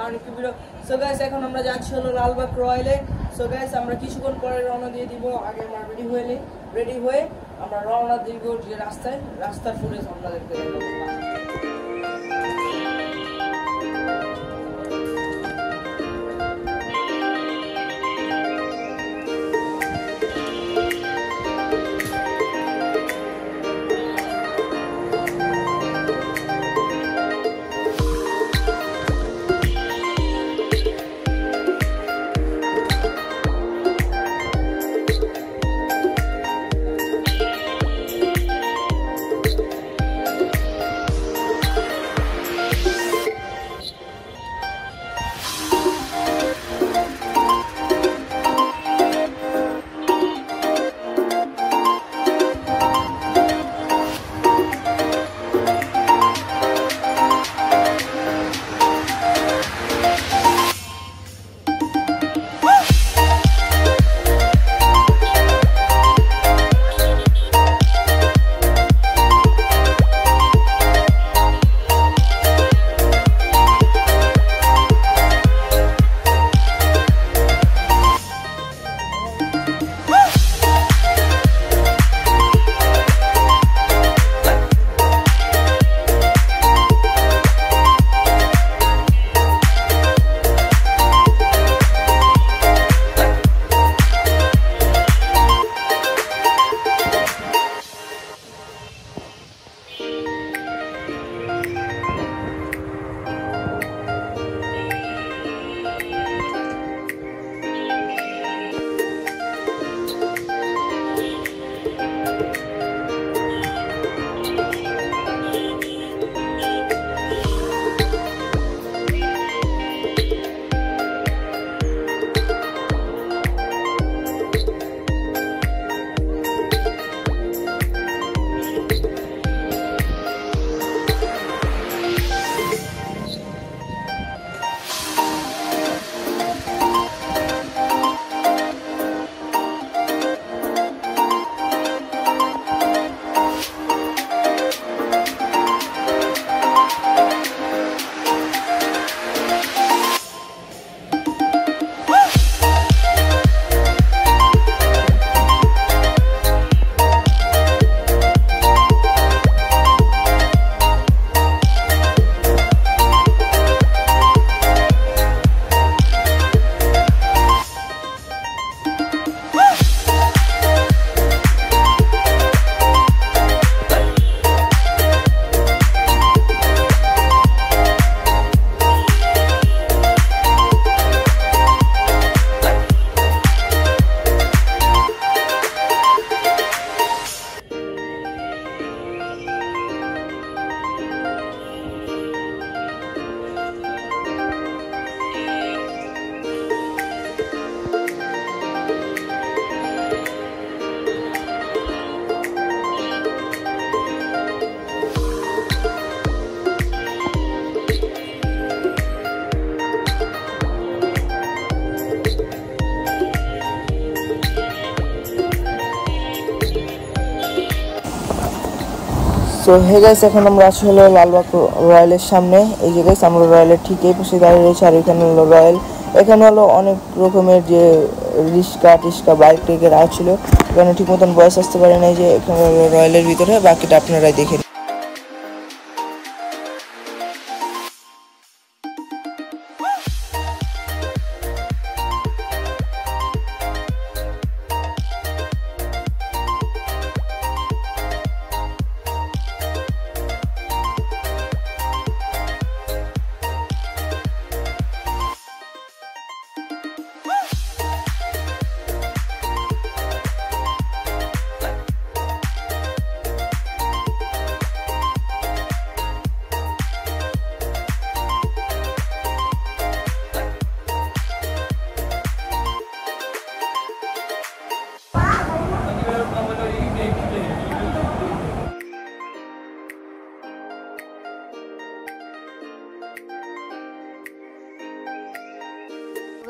কারণ একটু video. So guys এখন আমরা যাচ্ছি হলো লালবাগ রয়্যালে। সো গাইস আমরা কিছুক্ষণ পরে রওনা দিয়ে দিব। আগে আমরা রেডি হয়ে আমরা রওনা দিব যে রাস্তার ফুটেজ আপনাদেরকে দেখাবো। সো হে গাইস এখন আমরা আছি হলো লালবাগ রয়্যালের সামনে। এই যে গাইস আমরা রয়্যালের ঠিক এই পাশে দাঁড়িয়ে রয়েছি। আর এখানে হলো রয়্যাল, এখানে হলো অনেক রকমের যে রিস্কা বাইক টেকের ছিল। এখানে ঠিক মতন বয়স আসতে পারে নাই। যে এখানে হলো রয়্যালের ভিতরে, বাকিটা আপনারাই দেখে।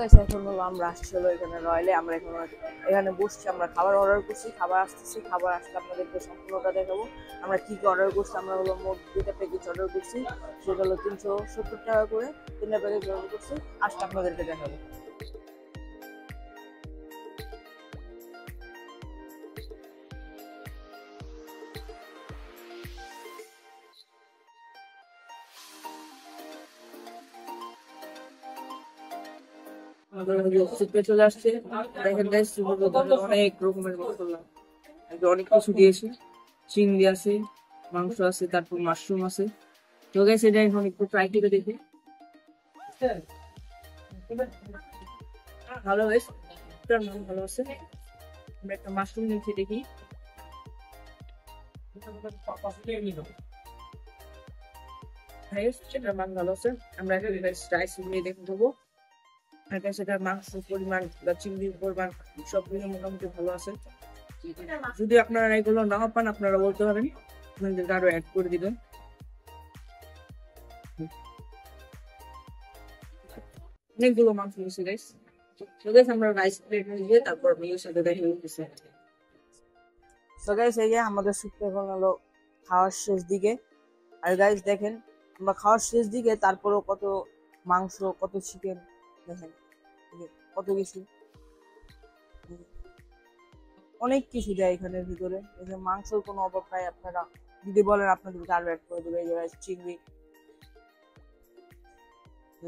গাইস এখন হলো আমরা আসছি হলো এখানে রয়্যালে। আমরা এখন এখানে বসছি, আমরা খাবার অর্ডার করছি, খাবার আসতেছি, খাবার আসলে আপনাদেরকে সম্পূর্ণটা দেখাবো আমরা কি কি অর্ডার করছি। আমরা হলো মোট 2টা প্যাকেজ অর্ডার করছি, সেটা হলো 370 টাকা করে 3টা প্যাকেজ অর্ডার করছি, আসলে আপনাদেরকে দেখাবো। চলে আসছে, দেখেন গাইস অনেক রকমের মশলা, অনেক কিছু দিয়েছে, চিংড়ি আছে, মাংস আছে, তারপর মাশরুম আছে। তো গাইস এটা এখন একটু ট্রাই করে দেখি। ভালো গাইস, এটার মান ভালো আছে। আমরা একটা মাশরুম নিয়েছি, দেখি। এটার মান ভালো আছে। আমরা একটা রাইস নিয়ে দেখে দেবো। সেটার মাংসের পরিমাণ বা চিংড়ির পরিমাণ সবগুলো মোটামুটি ভালো আছে। যদি আপনারা এগুলো না পান আপনারা বলতে পারেন, আপনাদেরকে আরো অ্যাড করে দিবেন। অনেকগুলো মাংস নিয়েছি গাইস। তো গাইস আমরা রাইস প্লেট নিয়ে তারপর মিলের সাথে দেখে নিতেছি। তো গাইস এই যে আমাদের স্যুপ এখন হলো খাওয়ার শেষ দিকে। আর গাইস দেখেন আমরা খাওয়ার শেষ দিকে, তারপরও কত মাংস, কত চিকেন, দেখেন কত কিছু, অনেক কিছু দেয় এখানের ভিতরে। এই যে মাংসের কোনো অভাব নাই, আপনারা যদি বলেন আপনাদেরকে আরো অ্যাড করে দেবে। এই যে গাইস চিংড়ি,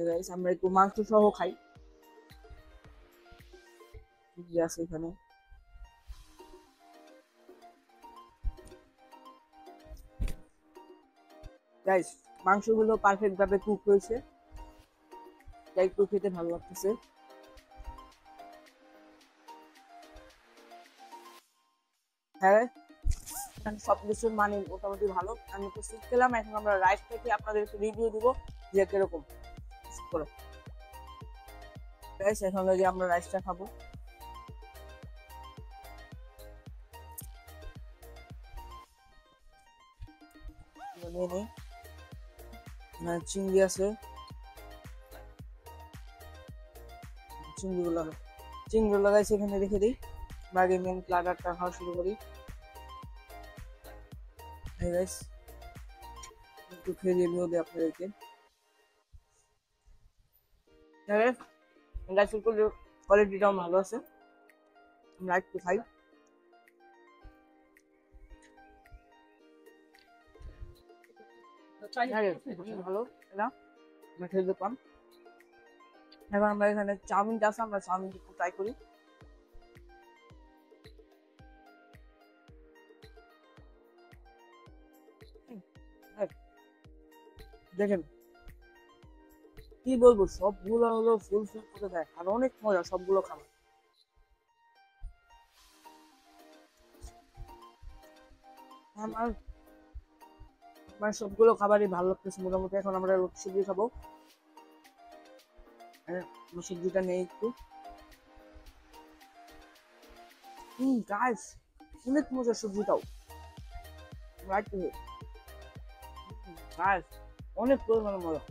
গাইস আমরা একটু মাংস সহ খাই, চিংড়ি আছে এখানে। গাইস মাংসগুলো পারফেক্ট ভাবে কুক হয়েছে, তাই একটু খেতে ভালো লাগতেছে। হ্যাঁ সব কিছুর মানে মোটামুটি ভালো। আমি তো স্যুপ খেলাম, এখন আমরা রাইস থেকে আপনাদেরকে রিভিউ দিব যে কিরকম করো। গাইস এখন যদি আমরা রাইসটা খাবো, নিয়ে নিই। চিংড়ি আছে, চিংড়িগুলো লাগাইছি এখানে রেখে দিই। আগে মেন প্লাটারটা খাওয়া শুরু করি। একটু খেয়ে রিভিউ দিই আপনাদেরকে। কোয়ালিটিটাও ভালো আছে, আমরা একটু খাই। ভালো এটা খেতে পান। এখন আমরা এখানে চাউমিনটা আছে, আমরা চাউমিনটা একটু ট্রাই করি। দেখেন কি বলবো, সবগুলো হলো ফুল ফিল করে দেয়, আর অনেক মজা সবগুলো খাবার। আমার আমার সবগুলো খাবারই ভালো লাগতেছে মোটামুটি। এখন আমরা সবজি খাবো, সবজিটা নেই একটু। গাইস অনেক মজা সবজিটাও, রাইট গাইস অনেক পরিমাণে মজা।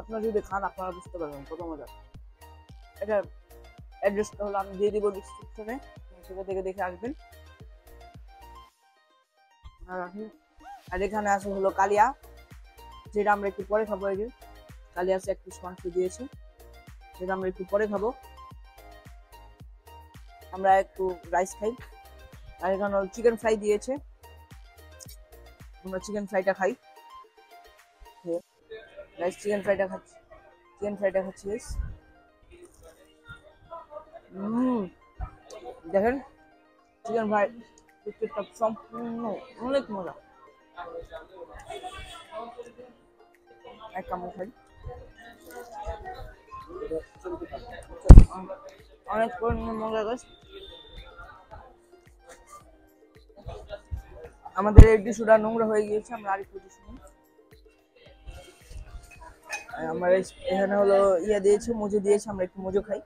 আপনারা যদি খান আপনারা বুঝতে পারবেন কত মজা। এটা অ্যাড্রেসটা হলো আমি দিয়ে দিব ডিসক্রিপশনে, সেটা থেকে দেখে আসবেন। আর এখানে আছে হলো কালিয়া, যেটা আমরা একটু পরে খাবো। এই যে কালিয়া আছে, 1 পিস মাংস দিয়েছে, সেটা আমরা একটু পরে খাবো। আমরা একটু রাইস খাই। আর এখানে চিকেন ফ্রাই দিয়েছে, আমরা চিকেন ফ্রাইটা খাই। রাইস চিকেন ফ্রাইটা খাচ্ছি, দেখেন চিকেন ফ্রাই প্রত্যেকটা সম্পূর্ণ অনেক মজা। এক কামড় খাই, অনেক পরিমাণে মজা। গাছ আমাদের এই টিস্যুটা নোংরা হয়ে গিয়েছে, আমরা আরেকটু টিস্যু নিই। আমার এখানে হলো ইয়া দিয়েছে, মজু দিয়েছে, আমরা একটু মজু খাই।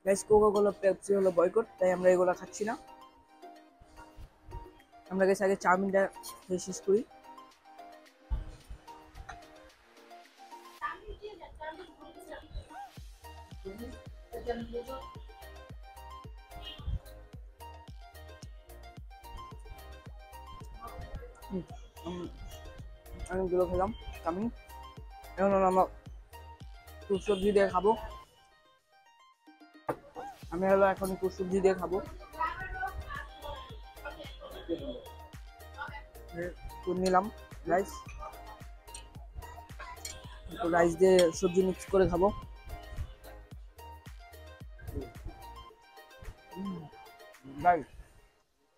গাইস কোকা-কোলা পেপসি হলো বয়কট, তাই আমরা এগুলো খাচ্ছি না। আমরা গাইস আগে চাউমিনটা খেয়ে শেষ করি। অনেকগুলো খেলাম আমি। এখন আমরা একটু সবজি দিয়ে খাবো। আমি হলো এখন একটু সবজি দিয়ে খাবো। নিলাম রাইস, একটু রাইস দিয়ে সবজি মিক্স করে খাবো। রাইস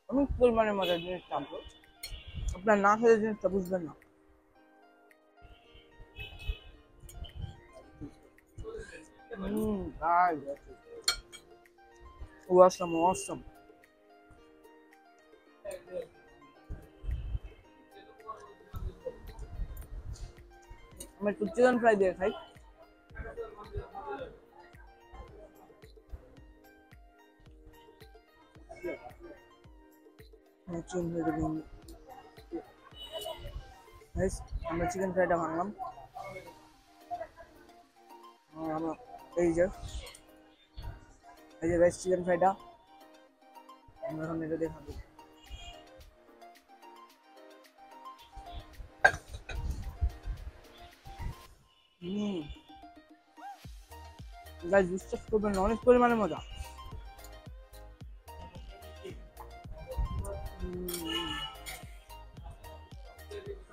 অনেক পরিমাণে মজার জিনিসটা, আপনার না খেলে জিনিসটা বুঝবেন না। Guys, awesome, awesome. আমি একটু চিকেন ফ্রাই দিয়ে খাই। আমরা চিকেন ফ্রাইটা ভাঙলাম। এই যে রাইস চিকেন ফ্রাইটা আমরা এখন এটা দিয়ে খাবো। গাইস বিশ্বাস করবেন না, অনেক পরিমাণে মজা।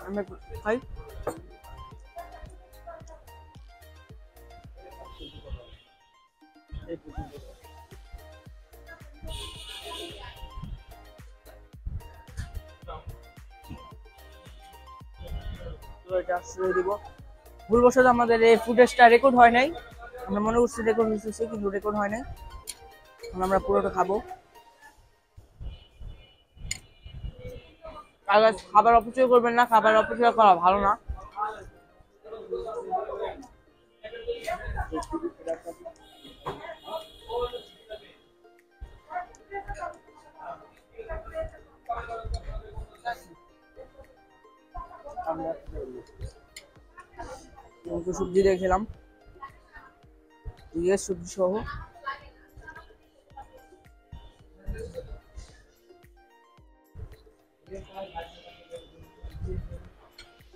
আমি খাই। এটা ছেড়ে দিব। ভুলবশত আমাদের এই ফুটেজটা রেকর্ড হয় নাই, আমরা মনে করছি রেকর্ড হয়েছে কিন্তু রেকর্ড হয় নাই। আমরা পুরোটা খাবো। খাবার অপচয় করবেন না, খাবার অপচয় করা ভালো না। সবজি দিয়ে খেলাম, সবজি সহ।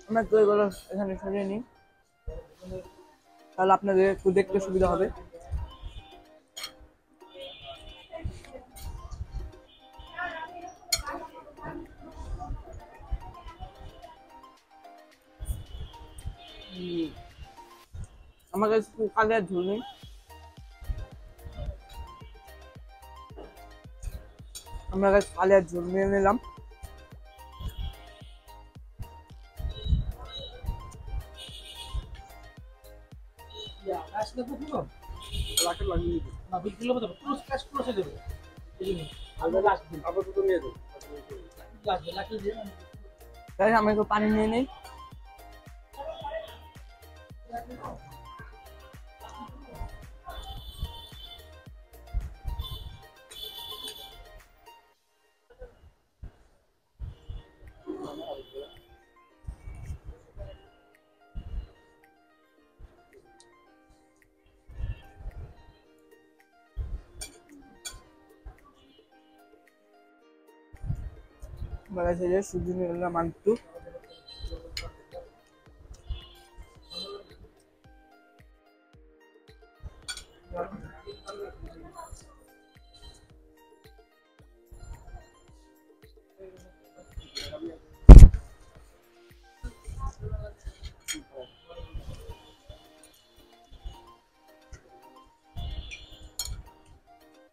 আমরা তো এগুলো এখানে সরিয়ে নিই, তাহলে আপনাদের একটু দেখতে সুবিধা হবে। আমার কাছে কালের ঝোল নেই, আমরা কাছে কালের ঝোল নিয়ে নিলাম। আমি একটু পানি নিয়ে নিই। সবজি নিয়ে নিলাম একটু।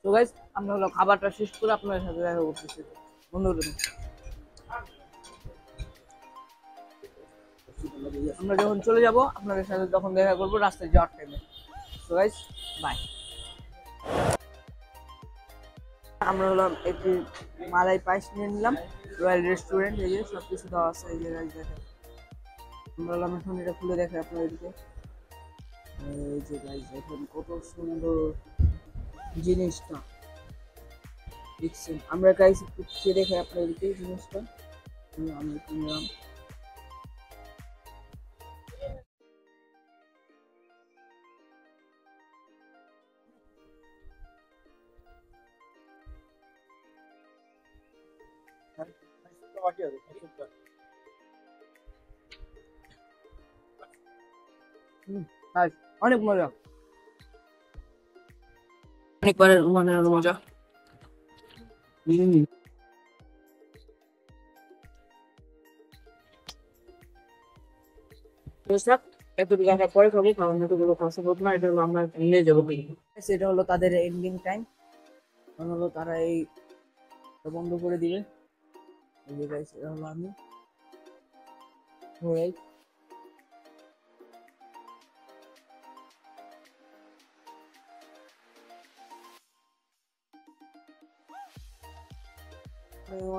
তো গাইস আমরা হলো খাবারটা শেষ করে আপনাদের সাথে দেখা করতেছি বন্ধুরা। আমরা যখন চলে যাব আপনাদের সাথে তখন দেখা করবো রাস্তায় যাওয়ার টাইমে। তো গাইস বাই। আমরা হলাম একটি মালাই পায়েস নিয়ে নিলাম, রয়্যাল রেস্টুরেন্ট। এই যে সব কিছু দেওয়া আছে, এই যে রাইস দেখেন। আমরা হলাম এখন এটা খুলে দেখে আপনাদেরকে। এই যে গাইস দেখেন কত সুন্দর জিনিসটা দেখছেন। আমরা গাইস একটু খেয়ে দেখে আপনাদেরকে জিনিসটা। আমরা কিনলাম। অনেক মজা, অনেকবারের মানে মজা। এতটুকু আমরা পরে খাবো, কারণ এতগুলো খাওয়া সম্ভব না, এটা হলো আমরা নিয়ে যাবো। সেটা হলো তাদের এন্ডিং টাইম, হলো তারা এই বন্ধ করে দিবে। এই যে guys, এটা হলো আমি right?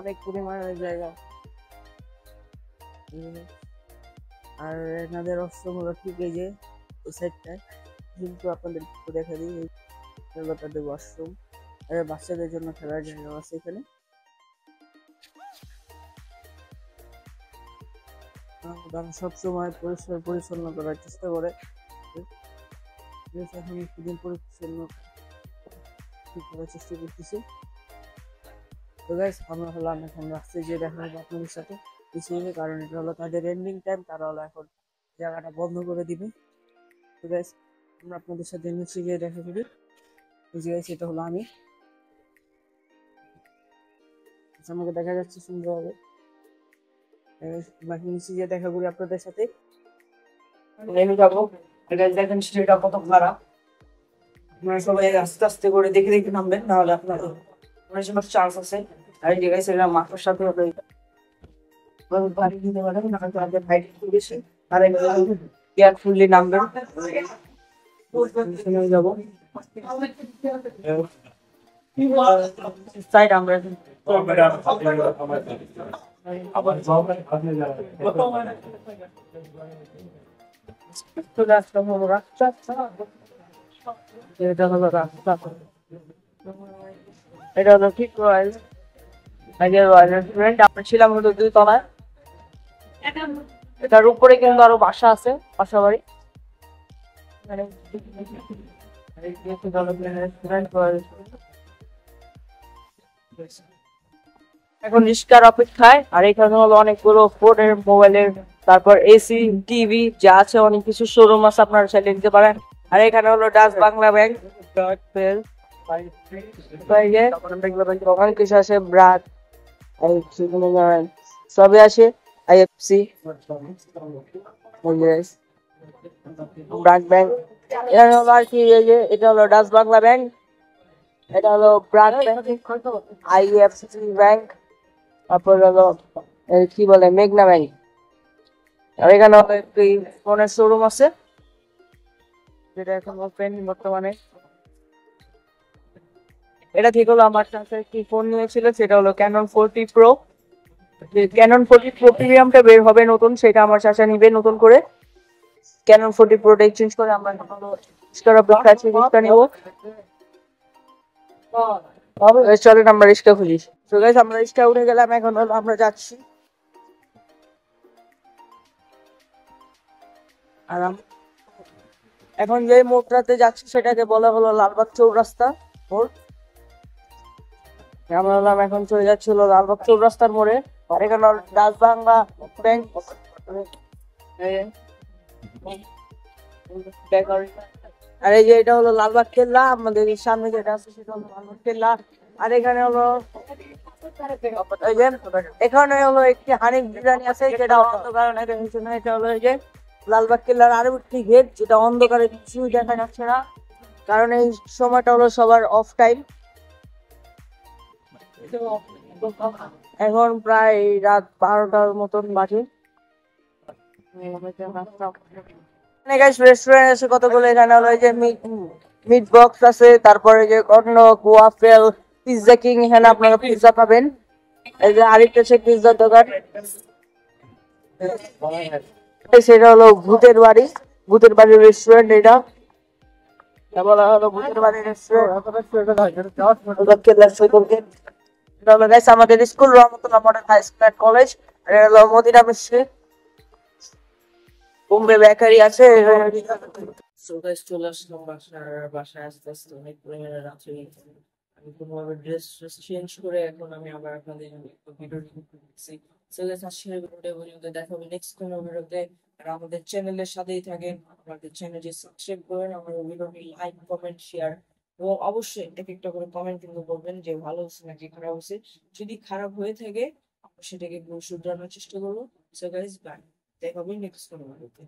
অনেক পরিমাণের জায়গা, আর এনাদের অস্ত্র হলো ঠিক এই যে এই সাইডটায়, কিন্তু আপনাদের একটু দেখা দিই, এই হলো তাদের ওয়াশরুম, আর বাচ্চাদের জন্য খেলার জায়গা আছে এখানে। তারা সবসময় পরিষ্কার পরিচ্ছন্ন করার চেষ্টা করে, এখন একদিন পরিচ্ছন্ন ঠিক করার চেষ্টা করতেছি। তো গাইস, আমরা হলাম এখন রাস্তায় যে দেখা হবে আপনাদের সাথে পিছিয়ে, কারণ এটা হলো তাদের এন্ডিং টাইম, তারা হলো এখন জায়গাটা বন্ধ করে দিবে। তো গাইস, আমরা আপনাদের সাথে নিচে গিয়ে দেখা করি। বুঝে গেছি, এটা হলো আমি, আমাকে দেখা যাচ্ছে সুন্দরভাবে। বাকি নিচে গিয়ে দেখা করি আপনাদের সাথে। নেমে যাবো, দেখেন সেটা কত খারাপ, আপনারা সবাই আস্তে আস্তে করে দেখে দেখে নামবেন, নাহলে আপনার অনেক সময় চান্স আছে। আর এই জায়গায় সেটা মাথার সাথে হবে বাড়ি দিতে পারেন, না হয়তো আপনার হাইট একটু বেশি, আর কেয়ারফুলি নামবেন। যাবো সাইড আমরা রাস্তা হলো রাস্তা, এটা হলো রাস্তা, এটা হলো ঠিক রয়্যাল রেস্টুরেন্ট। আমরা ছিলাম হলো 2 তলায়, এটার উপরে কিন্তু আরো বাসা আছে, বাসা বাড়ি। এখন রিস্কার অপেক্ষায়, আর এখানে হলো অনেকগুলো ফোনের, মোবাইলের, তারপর এসি, টিভি যা আছে, অনেক কিছু শোরুম আছে, আপনারা চাইলে নিতে পারেন। আর এখানে হলো ডাচ বাংলা ব্যাংক, অনেক কিছু আছে, ব্রাক সবই আছে, আইএফসি, ব্রাক ব্যাংক। এটা হলো আর কি, এই যে এটা হলো ডাচ বাংলা ব্যাংক, এটা হলো ব্রাক ব্যাংক, আইএফসি ব্যাংক, তারপর হলো কি বলে মেঘনা ব্যাংক। আর এখানে হলো একটি ফোনের শোরুম আছে, যেটা এখন ওপেন বর্তমানে। এটা ঠিক হলো আমার কাছে একটি ফোন নিয়েছিল, সেটা হলো ক্যানন 40 প্রো। ক্যানন 40 প্রো প্রিমিয়ামটা বের হবে নতুন, সেটা আমার চাচা নিবে নতুন করে। ক্যানন 40 প্রোটা এক্সচেঞ্জ করে আমরা নেবো। চলেন আমরা রিস্কা খুঁজি। তো গাইস, আমরা রিস্কা উঠে গেলাম, এখন হলো আমরা যাচ্ছি। আর এখন যে মোড়টাতে যাচ্ছি সেটাকে বলা হলো লালবাগ চৌরাস্তা মোড়। আমরা হলাম এখন চলে যাচ্ছি হলো লালবাগ চৌরাস্তার মোড়ে, আর এখানে ডাচ বাংলা ব্যাংক। আর এই যে এটা হলো লালবাগ কেল্লা, আমাদের সামনে যেটা আছে সেটা হলো লালবাগ কেল্লা। আর এখানে হলো এখানে হলো একটি হানিফ বিরিয়ানি আছে, যেটা অন্ধকার না, এটা হলো এই যে লালবাগ কেল্লার আরো একটি গেট, যেটা অন্ধকারে কিছুই দেখা যাচ্ছে না, কারণ এই সময়টা হলো সবার অফ টাইম। এখন প্রায় রাত 12টার মতন বাজে। রেস্টুরেন্ট আছে কতগুলো, এখানে হলো যে মিট বক্স আছে, তারপরে যে অন্য ওয়াফেল, পিৎজা কিং, এখানে আপনারা পিৎজা পাবেন। এই যে আরেকটা আছে পিৎজার দোকান, সেটা হলো ভূতের বাড়ি, ভূতের বাড়ির রেস্টুরেন্ট। এটা বলা হলো ভূতের বাড়ি রেস্টুরেন্ট। আমাদের school Rahmatullah model high school and college, আর হলো মদিনা মিষ্টি, বোম্বে বেকারি আছে। চলে আসলাম বাসায়, আস্তে আস্তে অনেক পরিমাণে রাত্রি আমি কোনোভাবে ড্রেস চেঞ্জ করে এখন আমি আবার আপনাদের জন্য ভিডিও রিভিউ করতেছি। সো গাইস, আজকের ভিডিওটা পর্যন্ত, দেখা হবে নেক্সট কোনো ভিডিওতে। আর আমাদের চ্যানেলের সাথেই থাকেন, আমাদের চ্যানেলটি সাবস্ক্রাইব করেন, আমাদের ভিডিওটি লাইক, কমেন্ট, শেয়ার এবং অবশ্যই এক একটা করে কমেন্ট কিন্তু করবেন যে ভালো হচ্ছে নাকি খারাপ হচ্ছে। যদি খারাপ হয়ে থাকে আমরা সেটাকে শুধরানোর চেষ্টা করবো। সো গাইস, বাই, দেখা হবে নেক্সট কোনো ভিডিওতে।